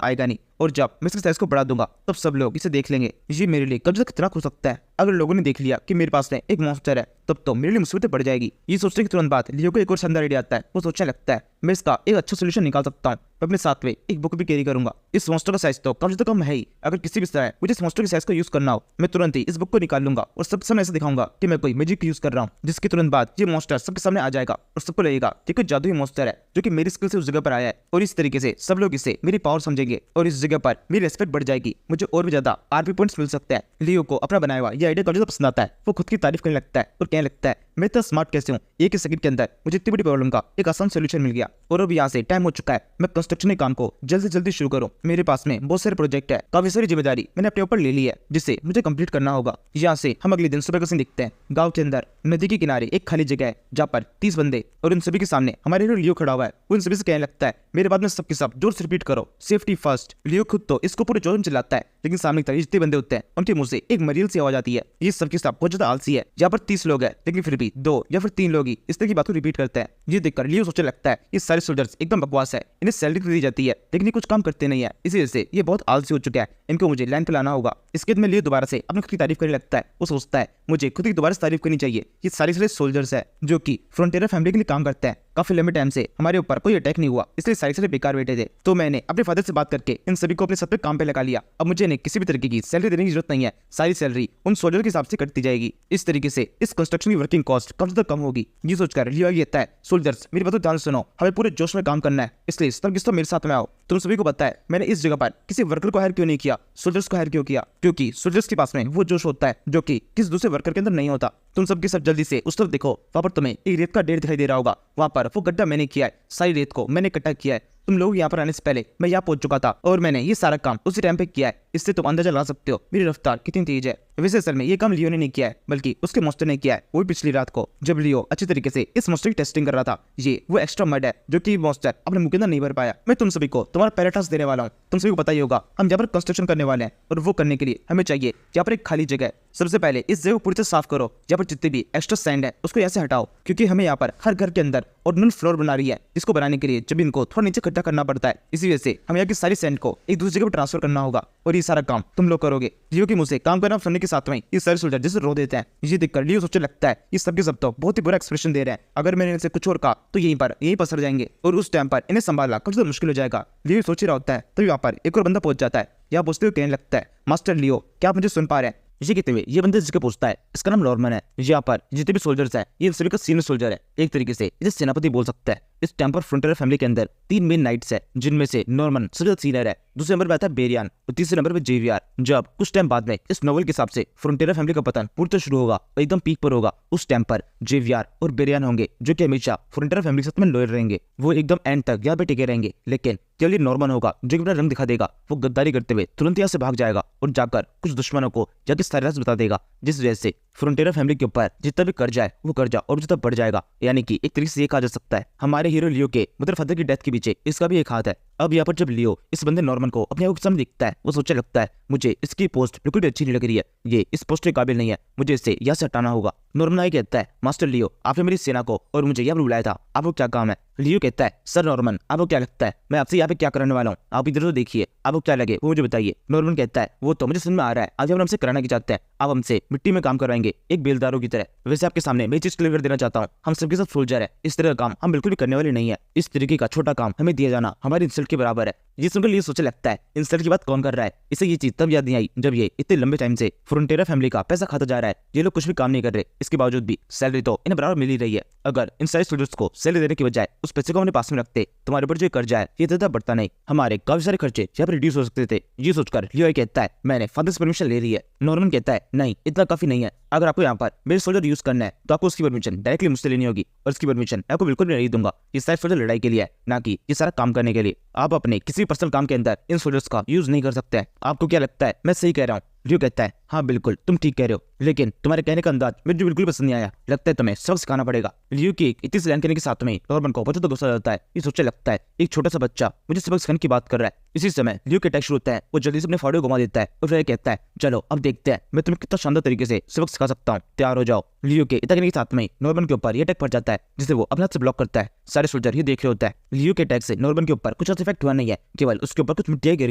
आएगा नहीं, और जब मैं इसके साइज को बढ़ा दूंगा तब सब लोग इसे देख लेंगे। ये मेरे लिए कब्जा खतरनाक हो सकता है। अगर लोगों ने देख लिया कि मेरे पास में एक मॉन्स्टर है तब तो मेरे लिए मुसीबतें बढ़ जाएगी। ये सोचने के तुरंत बाद लियो को एक और शानदार आइडिया आता है। वो सोचने लगता है मैं इसका एक अच्छा सोल्यूशन निकाल सकता हूँ। मैं अपने साथ में एक बुक भी कैरी करूंगा। इस मॉन्स्टर का साइज तो कम से कम है ही। अगर किसी भी तरह मुझे इस मॉन्स्टर के साइज को यूज करना हो, मैं तुरंत ही इस बुक को निकाल लूंगा और सबके सामने ऐसे दिखाऊंगा कि मैं कोई मैजिक यूज कर रहा हूँ, जिसके तुरंत बाद ये मॉन्स्टर सबके सामने आ जाएगा और सबको लगेगा कि कोई जादुई मॉन्स्टर है जो कि मेरी स्किल से उस जगह पर आया है। और इस तरीके से सब लोग इसे मेरी पावर समझेंगे और इस जगह पर मेरी रेस्पेक्ट बढ़ जाएगी। मुझे और भी ज्यादा आरपी पॉइंट्स मिल सकते हैं। लियो को अपना बनाया हुआ ये आइडिया काफी ज्यादा पसंद आता है। वो खुद की तारीफ करने लगता है और कहने लगता है मैं इतना स्मार्ट कैसे हूँ, एक ही सेकंड के अंदर मुझे इतनी बड़ी प्रॉब्लम का एक आसान सोल्यूशन मिल गया। और अब यहाँ से टाइम हो चुका है मैं कंस्ट्रक्शन के काम को जल्द से जल्दी शुरू करूँ। मेरे पास में बहुत सारे प्रोजेक्ट है, काफी सारी जिम्मेदारी मैंने अपने ऊपर ले ली है जिसे मुझे कंप्लीट करना होगा। यहाँ से हम अगले दिन सुबह का सीन देखते हैं। गाँव के अंदर नदी के किनारे एक खाली जगह है जहाँ पर 30 बंदे और उन सभी के सामने हमारे हीरो लियो खड़ा हुआ है। उन सभी से कहने लगता है मेरे बाद में सबके सब जोर से रिपीट करो, सेफ्टी फर्स्ट। लियो खुद तो इसको पूरे जोर में चलाता है, लेकिन सामने की तरफ जितने बंदे होते हैं उनके मुंह से एक मरील सी आवाज आती है। ये सबके सब बहुत ज्यादा आलसी है। यहाँ पर 30 लोग हैं लेकिन फिर भी 2 या फिर 3 लोग ही इस तरह की बात को रिपीट करते हैं। ये देखकर लियो सोचने लगता है ये सारे सोल्जर्स एकदम बकवास है, इन्हें सैलरी दी जाती है लेकिन ये कुछ काम करते नहीं है, इसी वजह से ये बहुत आलसी हो चुका है, इनको मुझे लाइन पे लाना होगा। इसके बाद में लियो दोबारा से अपनी खुद की तारीफ करने लगता है। वो सोचता है मुझे खुद की दोबारा से तारीफ करनी चाहिए। ये सारे सोल्जर्स है जो कि फ्रंटियर फैमिली के लिए काम करते हैं। काफी लंबे टाइम से हमारे ऊपर कोई अटैक नहीं हुआ, इसलिए सारे बेकार बैठे थे। तो मैंने अपने फादर से बात करके इन सभी को अपने सर पे काम पे लगा लिया। अब मुझे इन्हें किसी भी तरीके की सैलरी देने की जरूरत नहीं है, सारी सैलरी उन सोल्जर के हिसाब से कटती जाएगी। इस तरीके से इस कंस्ट्रक्शन की वर्किंग कॉस्ट कम से कम होगी। ये सोचकर लियो कहता है सोल्जर्स मेरी बात ध्यान सुनो, हमें पूरे जोश में काम करना है, इसलिए सब किस तो मेरे साथ में आओ। तुम सभी को पता है मैंने इस जगह पर किसी वर्कर को हायर क्यों नहीं किया, सोल्जर्स को हायर क्यों किया, क्योंकि सोल्जर्स के पास में वो जोश होता है जो कि किसी दूसरे वर्कर के अंदर नहीं होता। तुम सबके सब जल्दी से उस तरफ देखो, वहां पर तुम्हें एक रेत का ढेर दिखाई दे रहा होगा। वहां पर वो गड्ढा मैंने किया है, सारी रेत को मैंने इकट्ठा किया है। तुम लोग यहाँ पर आने से पहले मैं यहाँ पहुंच चुका था और मैंने ये सारा काम उसी टाइम पे किया है। इससे तुम अंदाजा लगा सकते हो मेरी रफ्तार कितनी तेज है। वैसे असल में ये काम लियो ने नहीं किया है बल्कि उसके मॉन्स्टर ने किया है। वो पिछली रात को जब लियो अच्छी तरीके से इस मॉन्स्टर की टेस्टिंग कर रहा था, ये वो एक्स्ट्रा मड है जो कि मॉन्स्टर अपने मुंह के अंदर नहीं भर पाया। मैं तुम सभी को तुम्हारा पहला टास्क देने वाला हूँ। तुम सभी को पता ही होगा हम यहाँ पर कंस्ट्रक्शन करने वाले हैं और वो करने के लिए हमें चाहिए यहाँ पर एक खाली जगह है। सबसे पहले इस जगह को पूरी तरह साफ करो। यहाँ पर जितने भी एक्स्ट्रा सैंड है उसको यहाँ से हटाओ, क्योंकि हमें यहाँ पर हर घर के अंदर ऑर्डिनल फ्लोर बना रही है, जिसको बनाने के लिए जमीन को थोड़ा नीचे इकट्ठा करना पड़ता है। इसी वजह से हमें यहाँ की सारी सैंड को एक दूसरी जगह पर ट्रांसफर करना होगा और ये सारा काम तुम लोग करोगे। लियो के मुंह से काम करना सुनने के साथ में ये सारे सोल्जर जैसे रो देते हैं। ये देखकर लियो सोचने लगता है ये सबके सब तो बहुत ही बुरा एक्सप्रेशन दे रहे हैं, अगर मैंने इनसे कुछ और कहा तो यहीं पर सड़ जाएंगे और उस टाइम पर इन्हें संभालना काफी ज्यादा मुश्किल हो जाएगा। लियो सोच ही रहा होता है तभी वहाँ पर एक और बंदा पहुंच जाता है। यहाँ पहुंचते हुए कहने लगता है मास्टर लियो क्या आप मुझे सुन पा रहे हैं। इसी कहते हुए ये बंदे जिसके पूछता है इसका नाम नॉर्मन है। यहाँ पर जितने भी सोल्जर्स हैं ये सभी का सीनियर सोल्जर है, एक तरीके से इसे सेनापति बोल सकता है। इस टाइम पर फ्रंटियर फैमिली के अंदर 3 मेन नाइट्स है, जिनमें से नॉर्मन सबसे ज्यादा सीनियर है, दूसरे नंबर पर आता है बेरियान और तीसरे नंबर पर जेवियर। जब कुछ टाइम बाद में इस नोवेल के हिसाब से फ्रंटियर फैमिली का पतन पूरी तरह शुरू होगा और एकदम पीक पर होगा, उस टाइम पर जेवियर और बेरियान होंगे जो कि हमेशा फ्रंटियर फैमिली के साथ में लॉयल रहेंगे। वो एकदम एंड तक यहाँ पे टिके रहेंगे, लेकिन केवल नॉर्मन होगा जो कि अपना रंग दिखा देगा। वो गद्दारी करते हुए तुरंत यहाँ से भाग जाएगा और जाकर कुछ दुश्मनों को जाके सारी राज बता देगा, जिस वजह से फ्रंटियर फैमिली के ऊपर जितना भी कर्जा है वो कर्जा और जितना बढ़ जाएगा। यानी कि एक तरीके से ये कहा जा सकता है हमारे हीरो लियो के मतलब फादर की डेथ के पीछे इसका भी एक हाथ है। अब यहाँ पर जब लियो इस बंदे नॉर्मन को अपने आप के सामने दिखता है, वो सोचने लगता है मुझे इसकी पोस्ट बिल्कुल भी अच्छी नहीं लग रही है, ये इस पोस्ट के काबिल नहीं है, मुझे इससे यहाँ से हटाना होगा। नॉर्मन ये कहता है मास्टर लियो आपने मेरी सेना को और मुझे यहाँ पर बुलाया था, आपको क्या काम है। लियो कहता है सर नॉर्मन आपको क्या लगता है मैं आपसे यहाँ पे क्या करने वाला हूँ, आप इधर तो देखिए, आपको क्या लगे वो मुझे बताइए। नॉर्मन कहता है वो तो मुझे समझ में आ रहा है, आज हम हमसे कराना की चाहते हैं, आप हमसे मिट्टी में काम करवाएंगे एक बेलदारों की तरह। वैसे आपके सामने मैं चीज क्लियर कर देना चाहता हूँ, हम सबके साथ सोल्जर है, इस तरह का काम हम बिल्कुल भी करने वाले नहीं है। इस तरीके का छोटा काम हमें दिया जाना हमारी इंसल्ट के बराबर है। ये सुनकर लियो सोचने लगता है इंसल्ट की बात कौन कर रहा है। इसे ये चीज तब याद नहीं आई जब ये इतने लंबे टाइम से फ्रंटियर फैमिली का पैसा खाता जा रहा है, ये लोग कुछ भी काम नहीं कर रहे, इसके बावजूद भी सैलरी तो इन्हें बराबर मिल ही रही है। अगर इन सारे सोल्जर्स को सैलरी देने की बजाय उस पैसे को अपने पास में रखते, तुम्हारे ऊपर जो कर्जा है ये ज्यादा बढ़ता नहीं, हमारे काफी सारे खर्चे यहाँ पर रिड्यूस हो सकते थे। ये सोचकर लियो कहता है मैंने फादर से परमिशन ले रही है। नॉर्मन कहता है नहीं इतना काफी नहीं है, अगर आपको यहाँ पर मेरे सोल्जर यूज करना है तो आपको उसकी परमिशन डायरेक्टली मुझसे लेनी होगी और इसकी परमिशन आपको बिल्कुल भी नहीं दूंगा। ये सारे सोल्जर लड़ाई के लिए है, ना कि ये सारा काम करने के लिए। आप अपने किसी पर्सनल काम के अंदर इन सोल्जर्स का यूज नहीं कर सकते हैं। आपको क्या लगता है मैं सही कह रहा हूँ। लियो कहता है हाँ बिल्कुल, तुम ठीक कह रहे हो, लेकिन तुम्हारे कहने का अंदाज मुझे बिल्कुल पसंद नहीं आया। लगता है तुम्हें सबक सिखाना पड़ेगा। लियो की इतनी सी लाइन कहने के साथ में नॉर्मन को बहुत ज्यादा गुस्सा आता है। ये सोचने लगता है एक छोटा सा बच्चा मुझे सबक सिखाने की बात कर रहा है। इसी समय लियो के अटैक शुरू होता है। वो जल्दी से अपने फाड़े को घुमा देता है और फिर कहता है चलो अब देखते हैं मैं तुम्हें कितना शानदार तरीके से सबक सिखा सकता हूँ, तैयार हो जाओ। लियो के इतना कहने के साथ में नॉर्मन के ऊपर ये अटैक पड़ जाता है, जिसे वो अपने हाथ से ब्लॉक करता है। सारे सोल्जर ये देख रहे होता है। लियो के अटैक से नॉर्मन के ऊपर कुछ इफेक्ट हुआ नहीं है, केवल उसके ऊपर कुछ मिट्टियां गिर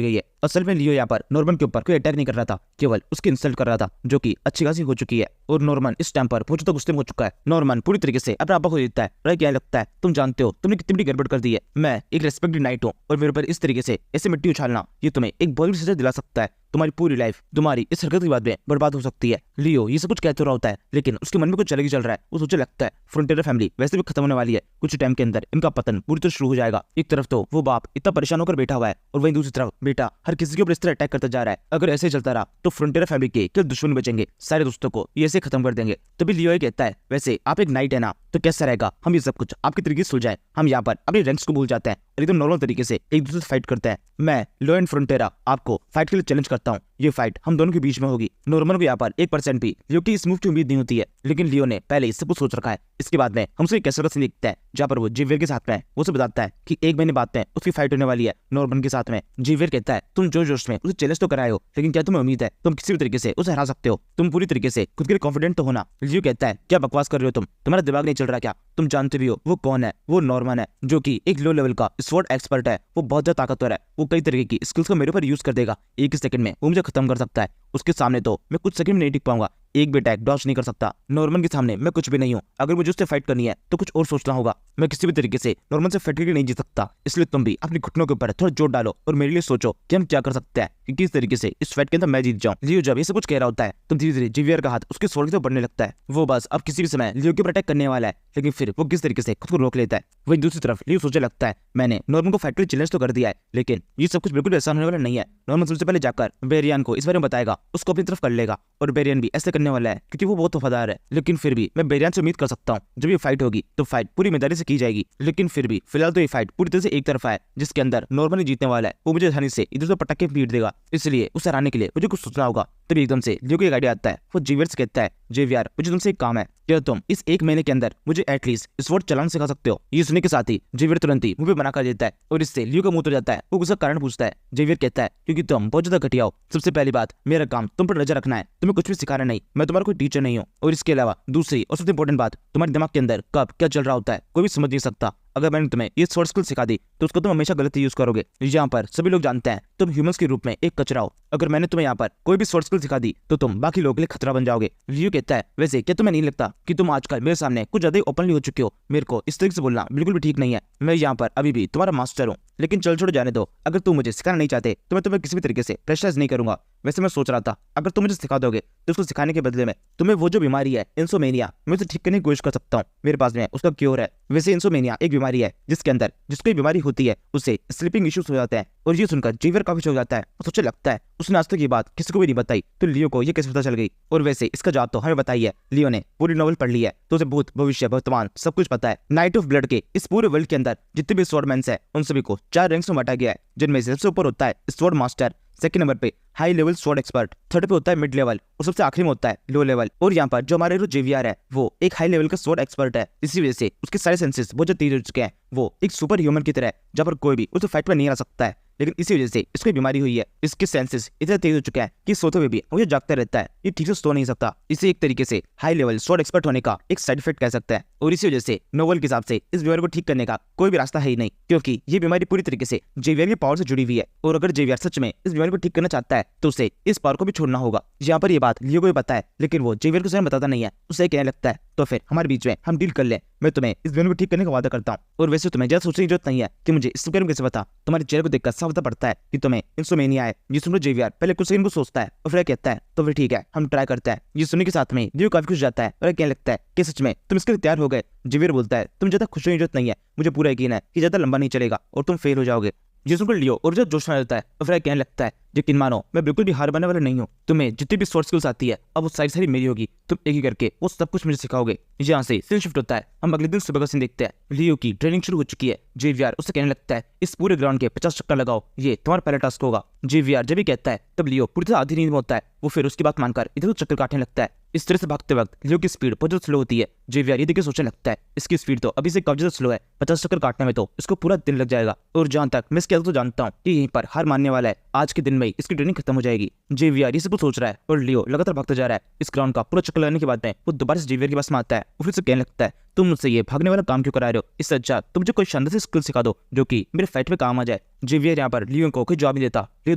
गई है। असल में लियो यहाँ पर नॉर्मन के ऊपर कोई अटैक नहीं कर रहा था, केवल उसकी इंसल्ट कर रहा था, जो कि अच्छी खासी हो चुकी है। और नॉर्मन इस टाइम पर बहुत ज्यादा गुस्से में हो चुका है। नॉर्मन पूरी तरीके से अपना आपा खो देता है। और क्या लगता है तुम जानते हो तुमने कितनी बड़ी गड़बड़ कर दी है। मैं एक रेस्पेक्टेड नाइट हूँ और मेरे ऊपर इस तरीके से ऐसे मिट्टी उछालना ये तुम्हें एक बहुत बड़ी सजा दिला सकता है। तुम्हारी पूरी लाइफ तुम्हारी इस हरकत की बाद में बर्बाद हो सकती है। लियो ये सब कुछ कहते रहा होता है, लेकिन उसके मन में कुछ अलग ही चल रहा है। वो सोचने लगता है फ्रंटियर फैमिली वैसे भी खत्म होने वाली है, कुछ टाइम के अंदर इनका पतन पूरी तरह शुरू हो जाएगा। एक तरफ तो वो बाप इतना परेशान होकर बैठा हुआ है और वहीं दूसरी तरफ बेटा हर किसी के ऊपर इस तरह अटैक करता जा रहा है। अगर ऐसे चलता रहा तो फ्रंटियर फैमिली के केवल दुश्मन बचेंगे, सारे दोस्तों को ये ऐसे खत्म कर देंगे। तभी लियो कहता है वैसे आप एक नाइट है ना, तो कैसा रहेगा हम ये सब कुछ आपके तरीके से सुलझाएं। हम यहाँ पर अपने रैंक्स को भूल जाते हैं और एकदम नॉर्मल तरीके से एक दूसरे से फाइट करते हैं। मैं लो एंड फ्रंटेरा आपको फाइट के लिए चैलेंज करता हूँ। ये फाइट हम दोनों के बीच में होगी। नॉर्मन को यहाँ पर 1% भी लियो की इस मूव की उम्मीद नहीं होती है, लेकिन लियो ने पहले इससे कुछ सोच रखा है। इसके बाद में हमसे एक कैसे सीन दिखता है जहाँ पर वो जेवियर के साथ में है। वो उसे बताता है कि 1 महीने बाद में उसकी फाइट होने वाली है नॉर्मन के साथ में। जेवियर कहता है तुम जो जोश में उसे चैलेंज तो कराए हो, लेकिन क्या तुम्हें उम्मीद है तुम किसी भी तरीके से उसे हरा सकते हो? तुम पूरी तरीके से खुद के लिए कॉन्फिडेंट तो होना। लियो कहता है क्या बकवास कर रहे हो तुम, तुम्हारा दिमाग नहीं चल रहा क्या? तुम जानते भी हो वो कौन है? वो नॉर्मन है, जो कि एक लो लेवल का स्वॉर्ड एक्सपर्ट है। वो बहुत ज्यादा ताकतवर है। वो कई तरीके की स्किल्स को मेरे ऊपर यूज कर देगा। एक सेकंड में वो मुझे खत्म कर सकता है। उसके सामने तो मैं कुछ सेकंड में नहीं टिक पाऊंगा, एक भी अटैक डॉज नहीं कर सकता। नॉर्मन के सामने मैं कुछ भी नहीं हूँ। अगर मुझे उससे फाइट करनी है तो कुछ और सोचना होगा। मैं किसी भी तरीके से नॉर्मन से फाइट करके नहीं जीत सकता। इसलिए तुम भी अपनी घुटनों के ऊपर थोड़ा जोर डालो और मेरे लिए सोचो कि हम क्या कर सकते हैं कि किस तरीके से इस फाइट के अंदर मैं जीत जाऊं। लियो जब ये सब कुछ कह रहा होता है तो धीरे धीरे जेवियर का हाथ उसके स्वॉर्ड की तरफ बढ़ने लगता है। वो बस अब किसी भी समय लियो के ऊपर अटैक करने वाला है, लेकिन फिर वो किस तरीके से खुद को रोक लेता है। वहीं दूसरी तरफ लियो सोचने लगता है मैंने नॉर्मन को फाइट के लिए चैलेंज तो कर दिया है, लेकिन ये सब कुछ बिल्कुल आसान होने वाला नहीं है। नॉर्मन सबसे पहले जाकर बेरियन को इस बारे में बताएगा, उसको अपनी तरफ कर लेगा और बेरियन भी ऐसे करने वाला है क्योंकि वो बहुत वफादार है। लेकिन फिर भी मैं बेरियन से उम्मीद कर सकता हूँ जब ये फाइट होगी तो फाइट पूरी ईमानदारी से की जाएगी। लेकिन फिर भी फिलहाल तो ये फाइट पूरी तरह से एक तरफा है, जिसके अंदर नॉर्मन ही जीतने वाला है। वो मुझे आसानी से इधर उधर पटक के पीट देगा, इसलिए उसे हराने के लिए मुझे कुछ सोचना होगा। तभी एकदम से लियो को एक आइडिया आता है। वो जेवियर से कहता है जेवियर मुझे तुमसे एक काम है, क्या तुम इस 1 महीने के अंदर मुझे एटलीस्ट स्वॉर्ड चलाना सिखा सकते हो? ये सुनने के साथ ही जेवियर तुरंत ही मुंह पे मना कर देता है और इससे लियो का मुंह तो जाता है। वो उसका कारण पूछता है। जेवियर कहता है क्योंकि तुम बहुत ज्यादा घटिया हो। सबसे पहली बात मेरा काम तुम पर नजर रखना है, तुम्हें कुछ भी सिखाना नहीं। मैं तुम्हारा कोई टीचर नहीं हूँ। और इसके अलावा दूसरी और सबसे इंपॉर्टेंट बात, तुम्हारे दिमाग के अंदर कब क्या चल रहा होता है कोई भी समझ नहीं सकता। अगर मैंने तुम्हें ये स्वॉर्ड स्किल सिखा दी तो उसको तुम हमेशा गलत यूज करोगे। यहाँ पर सभी लोग जानते हैं तुम ह्यूमंस के रूप में एक कचरा हो। अगर मैंने तुम्हें यहाँ पर कोई भी स्वॉर्ड स्किल सिखा दी तो तुम बाकी लोगों के लिए खतरा बन जाओगे। लियो कहता है वैसे क्या तुम्हें नहीं लगता कि तुम आजकल मेरे सामने कुछ ज्यादा ही ओपनली हो चुके हो? मेरे को इस तरीके से बोलना बिल्कुल भी ठीक नहीं है। मैं यहाँ पर अभी भी तुम्हारा मास्टर हूँ, लेकिन चल छोड़ जाने दो। अगर तुम मुझे सिखाना नहीं चाहते तो मैं तुम्हें किसी भी तरीके से प्रेशराइज नहीं करूंगा। वैसे मैं सोच रहा था अगर तुम मुझे सिखा दोगे तो उसको सिखाने के बदले में तुम्हें वो जो बीमारी है इंसोमेनिया, मैं उसे ठीक करने की कोशिश कर सकता हूँ। मेरे पास में उसका क्योर है। वैसे इंसोमेनिया एक बीमारी है जिसके अंदर जिसको बीमारी होती है उसे स्लीपिंग इश्यूज हो जाते हैं। और ये सुनकर जेवियर काफी हो जाता है और सोचने लगता है उसने आज तक ये बात किसी को भी नहीं बताई, तो लियो को ये कैसे पता चल गई? और वैसे इसका जवाब तो हमें बताई है। लियो ने पूरी नॉवल पढ़ ली है तो उसे भूत भविष्य वर्तमान सब कुछ पता है। नाइट ऑफ ब्लड के इस पूरे वर्ल्ड के अंदर जितने भी स्वॉर्डमैन्स हैं उन सभी को 4 रैंक्स में बांटा गया है, जिनमें से सबसे ऊपर होता है स्वॉर्ड मास्टर, सेकंड नंबर पे high level sword expert, third पे होता है मिड लेवल और सबसे आखिरी में होता है लो लेवल। और यहाँ पर जो हमारे जेवियर है वो एक हाई लेवल का स्वॉर्ड एक्सपर्ट है। इसी वजह से उसके सारे सेंसेस बहुत तेज हो चुके हैं। वो एक सुपर ह्यूमन की तरह है जहाँ पर कोई भी उसे फाइट में नहीं आ सकता है। लेकिन इसी वजह से इसको बीमारी हुई है। इसके सेंसेस इतने तेज हो चुके हैं कि सोते हुए भी मुझे जागता रहता है। ये ठीक से सो नहीं सकता। इसे एक तरीके से हाई लेवल स्वॉर्ड एक्सपर्ट होने का एक साइड इफेक्ट कह सकता है। और इसी वजह से नोवेल के हिसाब से इस बीमारी को ठीक करने का कोई भी रास्ता है ही नहीं, क्योंकि ये बीमारी पूरी तरीके से जेवियर के पावर से जुड़ी हुई है। और अगर जेवियर सच में इस बीमारी को ठीक करना चाहता है तो उसे इस पावर को भी छोड़ना होगा। यहाँ पर ये बात लियो को भी पता है, लेकिन वो जेवियर को स्वयं बताता नहीं है। उसे कहने लगता है तो फिर हमारे बीच में हम डील कर ले, मैं तुम्हें इस बीमारी को ठीक करने का वादा करता हूँ। और वैसे तुम्हें ज्यादा सोचने की जरूरत नहीं है कि मुझे इस बारे में कैसे पता। तुम्हारे चेहरे को देखकर साफ पता पड़ता है कि तुम्हें इंसोमेनिया है। ये सुनो जेवियर पहले कुछ सेकंड को सोचता है और फिर कहता है तो फिर ठीक है हम ट्राई करते हैं। ये सुनने के साथ में लियो काफी खुश जाता है और कहने लगता है कि सच में तुम इसके लिए तैयार हो गए? जेवियर बोलता है तुम ज्यादा खुश होने की जरूरत नहीं है, मुझे पूरा यकीन है कि ज्यादा लंबा नहीं चलेगा और तुम फेल हो जाओगे। ये सुनकर लियो और जो जोश में आ जाता है और फिर कहने लगता है यकीन मानो मैं बिल्कुल भी हार मानने वाला नहीं हूँ। तुम्हें जितनी भी शॉर्ट स्किल्स आती है अब वो सारी मेरी होगी। तुम एक ही करके वो सब कुछ मुझे सिखाओगे। यहाँ से सीन शिफ्ट होता है। हम अगले दिन सुबह का सीन देखते हैं। लियो की ट्रेनिंग शुरू हो चुकी है। जेवियर उससे कहने लगता है इस पूरे ग्राउंड के 50 चक्कर लगाओ, ये तुम्हारा पहला टास्क होगा। जेवियर जब भी कहता है तब लियो पूरी तरह आधी नींद में होता है। वो फिर उसकी बात मानकर इधर चक्कर काटने लगता है। इस तरह से भागते वक्त लियो की स्पीड बहुत ज्यादा स्लो होती है। जेवियर ये देखकर सोचने लगता है इसकी स्पीड तो अभी से काफी ज्यादा स्लो है, 50 चक्कर काटने में तो इसको पूरा दिन लग जाएगा। और जहां तक मैं इसके तो जानता हूँ कि यहीं पर हार मानने वाला है, आज के दिन में ही इसकी ट्रेनिंग खत्म हो जाएगी। जेवियर ये सब कुछ सोच रहा है और लियो लगातार भागता जा रहा है। इस ग्राउंड का पूरा चक्कर लगाने के बाद में वो दोबारा से जेवियर के पास में आता है और फिर से कहने लगता है तुम मुझसे ये भागने वाला काम क्यों करा रहे हो? इससे अच्छा तुम मुझे कोई शानदार सी स्किल सिखा दो जो कि मेरे फाइट में काम आ जाए। जेवियर यहाँ पर लियो को कोई जवाब नहीं देता। लियो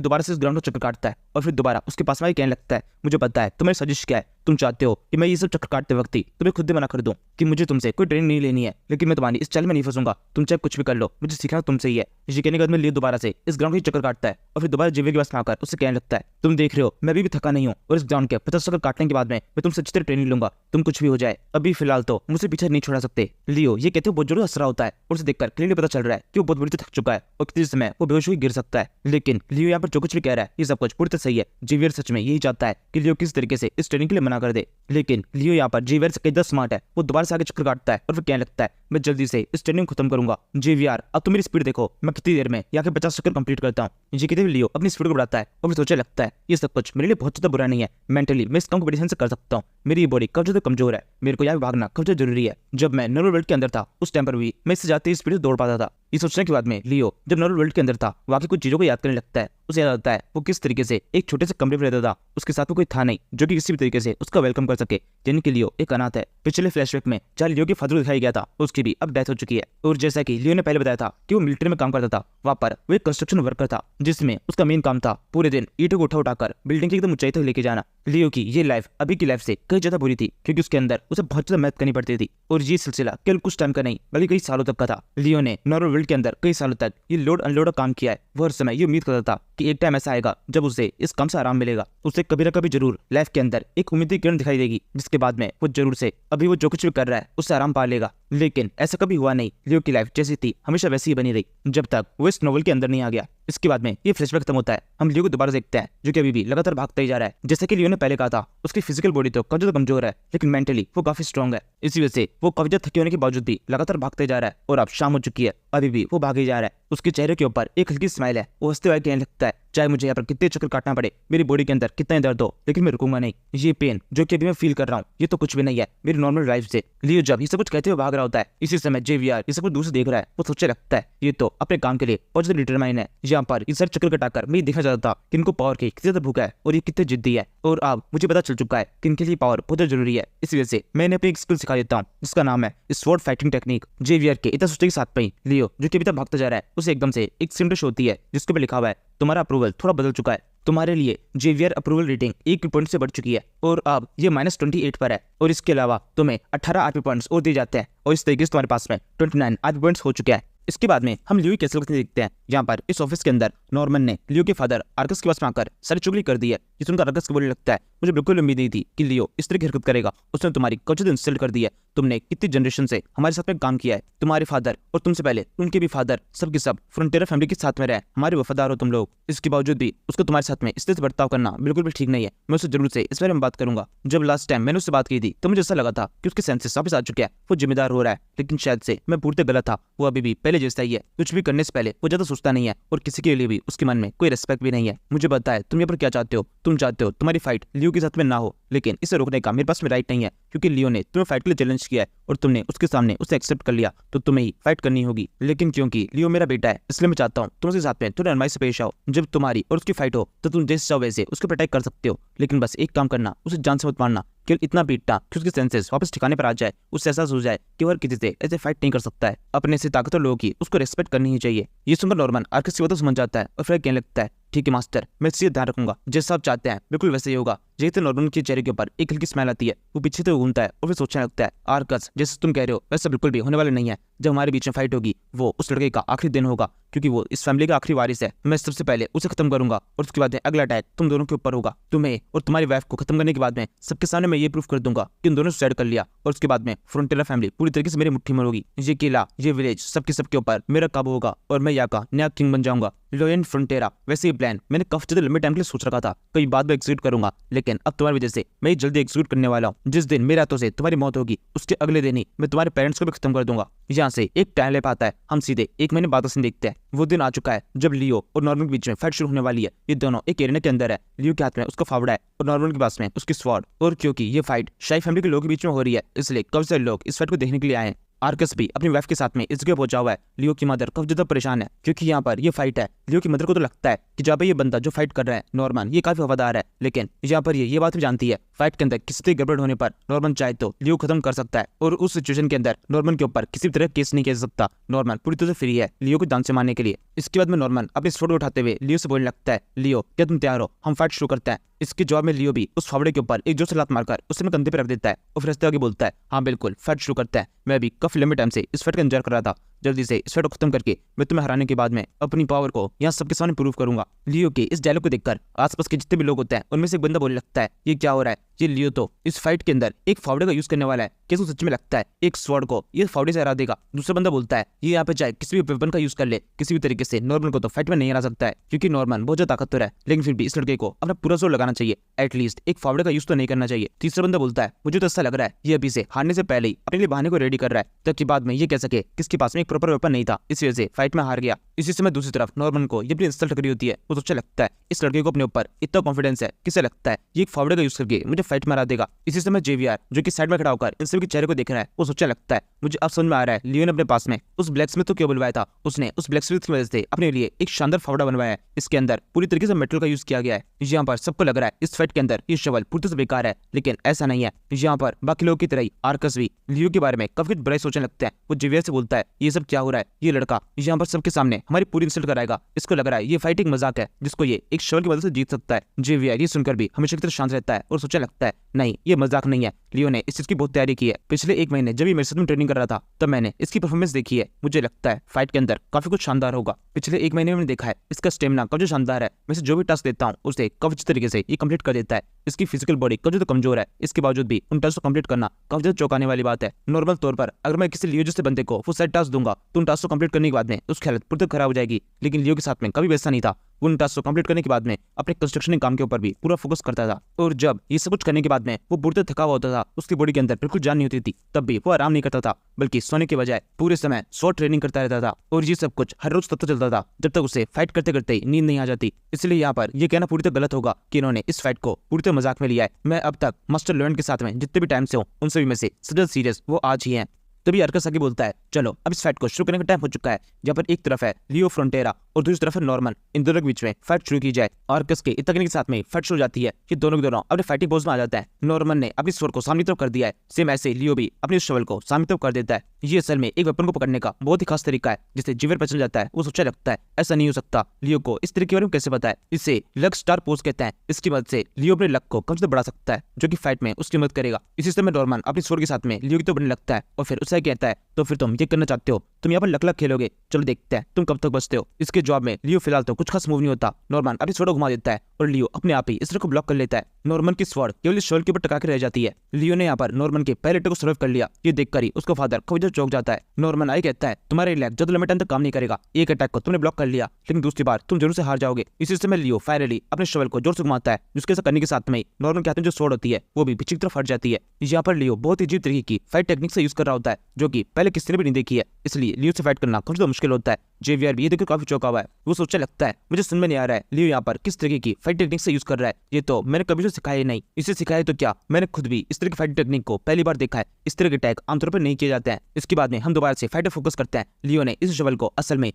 दोबारा से इस ग्राउंड को चक्कर काटता है और फिर दोबारा उसके पास में कहने लगता है मुझे पता है तुम्हारी सजेस्ट क्या है। तुम चाहते हो कि मैं ये सब चक्कर काटते वक्त ही तुम्हें खुद ही मना कर दूं कि मुझे तुमसे कोई ट्रेनिंग नहीं लेनी है, लेकिन मैं तुम्हारी इस चाल में नहीं फंसूंगा। तुम चाहे कुछ भी कर लो, मुझे सीखना तुमसे ही है। ये कहने के बाद में लियो दोबारा से इस ग्राउंड के चक्कर काटता है और फिर दोबारा जेवियर के पास में आकर उससे कहने लगता है तुम देख रहे हो मैं अभी भी थका नहीं हूँ और इस ग्राउंड के 50 चक्कर काटने के बाद में मैं तुमसे अच्छी तरह ट्रेनिंग लूंगा। तुम कुछ भी हो जाए अभी फिलहाल तो मुझसे पीछे नहीं छोड़ा सकते। लियो ये कहते हुए बहुत जोर हंस रहा होता है और उसे देखकर क्लियरली पता चल रहा है कि वो बहुत बुरी तरह थक चुका है और किसी समय वो बेहोश होकर गिर सकता है। लेकिन लियो यहाँ पर जो कुछ भी कह रहा है ये सब कुछ पूरी तरह सही है। जेवियर सच में यही चाहता है कि लियो किस तरीके से इस ट्रेनिंग के लिए मना कर दे। लेकिन लियो यहाँ पर जेवियर से कई स्मार्ट है। वो दोबारा से आगे चक्कर काटता है और फिर कहने लगता है मैं जल्दी से इस ट्रेनिंग खत्म करूंगा। जेवियर अब तुम मेरी स्पीड देखो, मैं कितनी देर में यहाँ के 50 चक्कर कंप्लीट करता हूँ। ये कहते हुए लियो अपनी स्पीड को बढ़ाता है और फिर सोचने लगता है ये सब कुछ मेरे लिए बहुत ज्यादा बुरा नहीं है। मेंटली मैं इस काम को बड़ी से कर सकता हूँ। मेरी बॉडी कब ज्यादा कमजोर है, मेरे को यहाँ भागना कब ज्यादा जरूरी है। जब मैं नॉर्मल वर्ल्ड के अंदर था उस टाइम पर भी मैं इससे जाते ही स्पीड से दौड़ पाता था। ये सोचने के बाद में लियो जब नॉर्मल वर्ल्ड के अंदर था वाकई कुछ चीजों को याद करने लगता है। उसे याद आता है वो किस तरीके से एक छोटे से कमरे में रहता था। उसके साथ में कोई था नहीं जो कि किसी भी तरीके से उसका वेलकम कर सके। यानी कि लियो एक अनाथ है। पिछले फ्लैशबैक में जहाँ लियो के फादर दिखाया गया था उसकी भी अब डेथ हो चुकी है। और जैसा कि लियो ने पहले बताया था कि वो मिलिट्री में काम करता था, वहाँ पर वो एक कंस्ट्रक्शन वर्कर था जिसमें उसका मेन काम था पूरे दिन ईंटों को उठाकर बिल्डिंग की एकदम ऊंचाई तक लेके जाना। लियो की ये लाइफ अभी की लाइफ से कई ज्यादा बुरी थी क्योंकि उसके अंदर उसे बहुत ज्यादा मेहनत करनी पड़ती थी और ये सिलसिला केवल कुछ टाइम का नहीं बल्कि कई सालों तक का था। लियो ने नॉर्मल वर्ल्ड के अंदर कई सालों तक ये लोड अनलोड का काम किया है। वो हर समय ये उम्मीद करता था कि एक टाइम ऐसा आएगा जब उसे इस काम से आराम मिलेगा। उसे कभी ना कभी जरूर लाइफ के अंदर एक उम्मीद की किरण दिखाई देगी जिसके बाद में वो जरूर से अभी वो जो कुछ भी कर रहा है उससे आराम पा लेगा। लेकिन ऐसा कभी हुआ नहीं। लियो की लाइफ जैसी थी हमेशा वैसी ही बनी रही जब तक वो इस नोवेल के अंदर नहीं आ गया। इसके बाद में ये फ्लैशबैक खत्म होता है। हम लियो को दोबारा देखते हैं जो कि अभी भी लगातार भागता ही जा रहा है। जैसे कि लियो ने पहले कहा था उसकी फिजिकल बॉडी तो काफी ज्यादा कमजोर है लेकिन मेंटली वो काफी स्ट्रॉन्ग है। इसी वजह से वो काफी ज्यादा थके होने के बावजूद भी लगातार भागते जा रहा है और अब शाम हो चुकी है अभी भी वो भागे जा रहा है। उसके चेहरे के ऊपर एक हल्की स्माइल है। वो हंसते हुए कहने लगता है चाहे मुझे यहाँ पर कितने चक्कर काटना पड़े, मेरी बॉडी के अंदर कितना दर्द हो, लेकिन मैं रुकूंगा नहीं। ये पेन जो कि अभी मैं फील कर रहा हूँ ये तो कुछ भी नहीं है मेरी नॉर्मल लाइफ से। लियो जब ये सब कुछ कहते हुए भाग रहा होता है इसी समय जेवियर ये सब कुछ दूर से देख रहा है। वो सोचने लगता है ये तो अपने काम के लिए बहुत ज्यादा डिटरमाइन है। यहाँ पर इस चक्कर कटाकर मैं देखना चाहता था कि इनको पावर की कितनी ज्यादा भूख है और ये कितने जिद्दी है। और अब मुझे पता चल चुका है कि इनके लिए पावर बहुत जरूरी है। इसी वजह से मैंने अपनी एक स्किल सिखा देता हूँ जिसका नाम है स्वॉर्ड फाइटिंग टेक्निक। जेवियर के इतना सोचने के साथ में लियो जो कि अभी तक भागता जा रहा है उसे एकदम से एक सिंडश होती है जिसके ऊपर लिखा हुआ है तुम्हारा अप्रूवल थोड़ा बदल चुका है। तुम्हारे लिए जेवियर अप्रूवल रेटिंग 1 पॉइंट से बढ़ चुकी है और अब ये -28 पर है। और इसके अलावा तुम्हें 18 आरपी पॉइंट्स और दिए जाते हैं और इस तरीके से तुम्हारे पास में 29 आरपी पॉइंट्स हो चुके हैं। इसके बाद में हम लियो कैसल को देखते हैं जहाँ पर इस ऑफिस के अंदर नॉर्मन ने लियो के फादर आर्कस के पास में आकर सारी चुगली कर दी है। ये सुनकर आर्कस को बोलने लगता है मुझे बिल्कुल उम्मीद नहीं थी कि लियो इस तरह की हरकत करेगा। उसने तुम्हारी कल्चर इंसल्ट कर दी है। तुमने कितनी जनरेशन से हमारे साथ में काम किया है। तुम्हारे फादर और तुमसे पहले उनके भी फादर सबके सब फ्रंटियर फैमिली के साथ में रहे, हमारे वफादार हो तुम लोग। इसके बावजूद भी उसको तुम्हारे साथ में इस तरह से बर्ताव करना बिल्कुल भी ठीक नहीं है। मैं उससे जरूर से इस बारे में बात करूंगा। जब लास्ट टाइम मैंने उससे बात की थी तो मुझे ऐसा लगा था कि उसके सेंसेस वापस आ चुके हैं, वो जिम्मेदार हो रहा है, लेकिन शायद से मैं पूरी गलत था। वो अभी भी पहले जैसा ही है। कुछ भी करने से पहले वो ज्यादा सोचता नहीं है और किसी के लिए भी उसके मन में कोई रिस्पेक्ट भी नहीं है। मुझे पता है तुम यहाँ पर क्या चाहते हो। तुम चाहते हो तुम्हारी फाइट लियो के साथ में ना हो, लेकिन इसे रोकने का मेरे पास में राइट नहीं है क्योंकि लियो ने तुम्हें फाइट के लिए चैलेंज किया है और तुमने उसके सामने उसे एक्सेप्ट कर लिया तो तुम्हें ही फाइट करनी होगी। लेकिन क्योंकि लियो मेरा बेटा है इसलिए मैं चाहता हूँ तुम उसके साथ में थोड़ा अनवाइज से पेश आओ। जब तुम्हारी और उसकी फाइट हो तो तुम जैसे चाहो वैसे उसको अटैक कर सकते हो, लेकिन बस एक काम करना, उसे जान से मत मारना। केवल इतना पीटना कि उसके सेंसेस वापस ठिकाने पर आ जाए, उससे एहसास हो जाए कि वह किसी से ऐसे फाइट नहीं कर सकता है। अपने से ताकतवर लोगों की उसको रेस्पेक्ट करनी ही चाहिए। ये सुनकर नॉर्मन आर्कस की बातों समझ जाता है और फिर कहने लगता है ठीक है मास्टर, मैं इससे ध्यान रखूंगा, जैसा आप चाहते हैं बिल्कुल वैसे ही होगा। जैसे नॉर्मन के चेहरे के ऊपर एक हल्की स्माइल आती है। वो पीछे से घूमता है और फिर सोचने लगता है आर्कस जैसे तुम कह रहे हो वैसा बिल्कुल भी होने वाला नहीं है। जब हमारे बीच में फाइट होगी वो उस लड़के का आखिरी दिन होगा, क्योंकि वो इस फैमिली का आखिरी वारिस है। मैं सबसे पहले उसे खत्म करूंगा और उसके बाद में अगला अटैक तुम दोनों के ऊपर होगा। तुम्हें और तुम्हारी वाइफ को खत्म करने के बाद में सबके सामने मैं ये प्रूफ कर दूंगा कि उन दोनों सुसाइड कर लिया, और उसके बाद में फ्रंटेरा फैमिली पूरी तरीके से मेरी मुट्ठी में होगी। ये किला, ये विलेज, सबके ऊपर मेरा काबू होगा और मैं यहाँ का नया किंग बन जाऊंगा, लोयन फ्रंटेरा। वैसे ये प्लान मैंने काफी ज्यादा लंबे टाइम के लिए सोच रखा था, कई बाद में एग्जीक्यूट करूंगा, लेकिन अब तुम्हारी वजह से मैं जल्दी एग्जीक्यूट करने वाला हूँ। जिस दिन मेरे हाथों से तुम्हारी मौत होगी उसके अगले दिन ही मैं तुम्हारे पेरेंट्स को भी खत्म कर दूंगा। यहाँ से एक टाइम लैप आता है, हम सीधे 1 महीने बाद उसे देखते हैं। वो दिन आ चुका है जब लियो और नॉर्मन के बीच में फाइट शुरू होने वाली है। ये दोनों एक एरिना के अंदर है, लियो के हाथ में उसका फावड़ा है और नॉर्मन के पास में उसकी स्वॉर्ड। और क्योंकि ये फाइट शाही फैमिली के लोगों के बीच में हो रही है, इसलिए काफी सारे लोग इस फाइट को देखने के लिए आए हैं। आर्कस भी अपनी वाइफ के साथ में इस जगह पहुंचा हुआ है। लियो की मदर काफी ज्यादा परेशान है क्योंकि यहाँ पर ये फाइट है। लियो की मदर को तो लगता है कि जहाँ पे ये बंदा जो फाइट कर रहा है नॉर्मन, ये काफी वफादार है, लेकिन यहाँ पर ये बात भी जानती है फाइट के अंदर किसी तरह गड़बड़ होने पर नॉर्मन चाहे तो लियो खत्म कर सकता है, और उस सिचुएशन के अंदर नॉर्मन के ऊपर किसी तरह केस नहीं किया जा सकता। नॉर्मन पूरी तरह से फ्री है लियो को जान से मारने के लिए। इसके बाद में नॉर्मन अपने स्वॉर्ड उठाते हुए लियो से बोलने लगता है, लियो क्या तुम तैयार हो, हम फाइट शुरू करते हैं। इसके जवाब में लियो भी उस फावड़े के ऊपर एक जोर से लात मारकर उसे कंधे पर रख देता है और फिर हंसते आगे बोलता है, हाँ बिल्कुल फाइट शुरू करते हैं। मैं भी काफी लंबे टाइम से इस फाइट का इंतजार कर रहा था, जल्दी से इस फाइट को खत्म करके मैं तुम्हें हराने के बाद में अपनी पावर को यहाँ सबके सामने प्रूव करूंगा। लियो के इस डायलॉग को देखकर आसपास के जितने भी लोग होते हैं उनमें से एक बंदा बोलने लगता है, ये क्या हो रहा है, ये लियो तो इस फाइट के अंदर एक फावड़े का यूज करने वाला है, क्या सच में लगता है एक स्वॉर्ड को ये फावड़े से हरा देगा। दूसरा बंदा बोलता है, ये यहाँ पे चाहे किसी भी वेपन का यूज कर ले, किसी भी तरीके से नॉर्मन को तो फाइट में नहीं हरा सकता है, क्योंकि नॉर्मन बहुत ज्यादा ताकतवर है, लेकिन फिर भी इस लड़के को अपना पूरा जोर लगाना चाहिए, एटलीस्ट एक फावड़े का यूज तो नहीं करना चाहिए। तीसरा बंदा बोलता है, मुझे तो ऐसा लग रहा है ये अभी से हारने से पहले ही अपने लिए बहाने को रेडी कर रहा है, ताकि बाद में ये कह सके किसके पास में एक प्रॉपर वेपन नहीं था, इस वजह से फाइट में हार गया। इसी समय दूसरी तरफ नॉर्मन को ये भी इंसल्ट करी होती है। वो सोचा लगता है इस लड़के को अपने ऊपर इतना कॉन्फिडेंस है, किसे लगता है ये एक फावड़े का यूज करके मुझे फाइट में हरा देगा। इसी समय जेवियर जो कि साइड में खड़ा होकर इन सभी के चेहरे को देख रहा है, वो सोचा लगता है मुझे अब समझ में आ रहा है लियो ने अपने पास में उस ब्लैकस्मिथ को क्यों बुलवाया था। उसने उस ब्लैकस्मिथ की वजह से अपने लिए एक शानदार फावड़ा बनवाया है, इसके अंदर पूरी तरीके से मेटल का यूज किया गया है। यहाँ पर सबको लग रहा है इस फाइट के अंदर ये शवल पूरी तरह से बेकार है, लेकिन ऐसा नहीं है। यहाँ पर बाकी लोगों की तरह ही आर्कस भी लियो के बारे में काफी बुराई सोचने लगता है। वो जेवियर से बोलता है, ये सब क्या हो रहा है, ये लड़का यहाँ पर सबके सामने हमारी पूरी इंसल्ट कराएगा, इसको लग रहा है ये फाइट एक मजाक है जिसको ये एक शवल की मदद से जीत सकता है। जेवियर ये सुनकर भी हमेशा की तरह शांत रहता है और सोचने लगता है नहीं ये मजाक नहीं है, लियो ने इस चीज की बहुत तैयारी की है। पिछले 1 महीने जब ये मेरे साथ में ट्रेनिंग कर रहा था तब मैंने इसकी परफॉर्मेंस देखी है, मुझे लगता है फाइट के अंदर काफी कुछ शानदार होगा। पिछले 1 महीने में मैंने देखा है इसका स्टेमिना काफी शानदार है, मैं जो भी टास्क देता हूँ उसे काफी अच्छी तरीके से ये कंप्लीट कर देता है। इसकी फिजिकल बॉडी काफी तो कमजोर है, इसके बावजूद भी उन टास्क को कंप्लीट करना काफी ज्यादा चौंकाने वाली बात है। नॉर्मल तौर पर अगर मैं किसी लियो जैसे बंदे को फुल सेट टास्क दूंगा तो उन टास्क को कंप्लीट करने के बाद में उसकी हालत पूरी तरह खराब हो जाएगी, लेकिन लियो के साथ में कभी वैसा नहीं था। वो उन टास्क को कंप्लीट करने के बाद में अपने कंस्ट्रक्शन काम के ऊपर भी पूरा फोकस करता था, और जब ये सब कुछ करने के बाद में वो पूरी तरह थका हुआ होता था, उसकी बॉडी के अंदर बिल्कुल जान नहीं होती थी, तब भी वो आराम नहीं करता था, बल्कि सोने के बजाय पूरे समय शॉर्ट ट्रेनिंग करता रहता था। और ये सब कुछ हर रोज तब तक चलता था जब तक उसे फाइट करते करते ही नींद नहीं आ जाती। इसलिए यहाँ पर यह कहना पूरी तरह गलत होगा कि इन्होंने इस फाइट को पूरी तरह मजाक में लिया है। मैं अब तक मास्टर लोयन के साथ में जितने भी टाइम से हूँ उन सभी में से सबसे सीरियस वो आज ही है। तभी आर्कस आगे बोलता है, चलो अब इस फाइट को शुरू करने का टाइम हो चुका है, जहाँ पर एक तरफ है लियो फ्रंटेरा और दूसरी तरफ है नॉर्मन, इन दोनों के बीच में फाइट शुरू की जाए। आर्कस के इतना करने के साथ में फाइट शुरू हो जाती है कि दोनों के दोनों अपने फाइटिंग पोज में आ जाता है। नॉर्मन ने अपनी स्वॉर्ड को सामने तरफ कर दिया है, सेम ऐसे लियो भी अपने शवल को सामने तरफ कर देता है। ये असल में एक वेपन को पकड़ने का बहुत ही खास तरीका है जिसे जेवियर पता चल जाता है। वो सोचा लगता है ऐसा नहीं हो सकता, लियो को इस तरीके के बारे में कैसे पता है, इसे लक स्टार पोज कहते हैं। इसकी मदद से लियो अपने लक को कम से बढ़ा सकता है जो कि फाइट में उसकी मदद करेगा। इसी समय नॉर्मन अपनी स्वॉर्ड के साथ में लियो की तो बनने लगता है और फिर उसे कहता है, तो फिर तुम ये करना चाहते हो, तुम यहाँ पर लक लक खेलोगे, चलो देखते हैं तुम कब तक बचते हो। इसके जवाब में लियो फिलहाल तो कुछ खास मूव नहीं होता। नॉर्मन अपनी स्वॉर्ड घुमा देता है और लियो अपने आप ही इस तरह को ब्लॉक कर लेता है। नॉर्मन की स्वॉर्ड केवल इस शवल के ऊपर टका के रह जाती है। लियो ने यहाँ पर नॉर्मन के पहले अटैक को सर्व कर लिया। ये देखकर ही उसका फादर काफी चौंक जाता है। नॉर्मन आई कहता है, तुम्हारे लैग ज्यादा लंबे टाइम तक काम नहीं करेगा, एक अटैक को तुमने ब्लॉक कर लिया लेकिन दूसरी बार तुम जरूर से हार जाओगे। इसी समय लियो फायरली अपने शवल को जोर से घुमाता है, जिसके ऐसा करने के साथ में नॉर्मन के हाथ में जो स्वॉर्ड होती है वो भी पीछे की तरफ हट जाती है। यहाँ पर लियो बहुत ही अजीब तरीके की फाइट टेक्निक से यूज कर रहा होता है जो कि पहले किसी ने भी नहीं देखी है, इसलिए लियो से फाइट करना काफी ज्यादा मुश्किल होता है। जेवियर भी ये देखकर काफी चौंका हुआ है। वो सोचने लगता है मुझे समझ में नहीं आ रहा है लियो यहाँ पर किस तरीके की फाइट टेक्निक से यूज कर रहा है, ये तो मैंने कभी सिखाया ही नहीं। इसे सिखाया तो क्या, मैंने खुद भी इस तरह की फाइट टेक्निक को पहली बार देखा है। इस तरह के अटैक आमतौर पर नहीं किए जाते हैं। इसके बाद में हम दोबारा से फाइट पर फोकस करते हैं। लियो ने इस शवल को असल में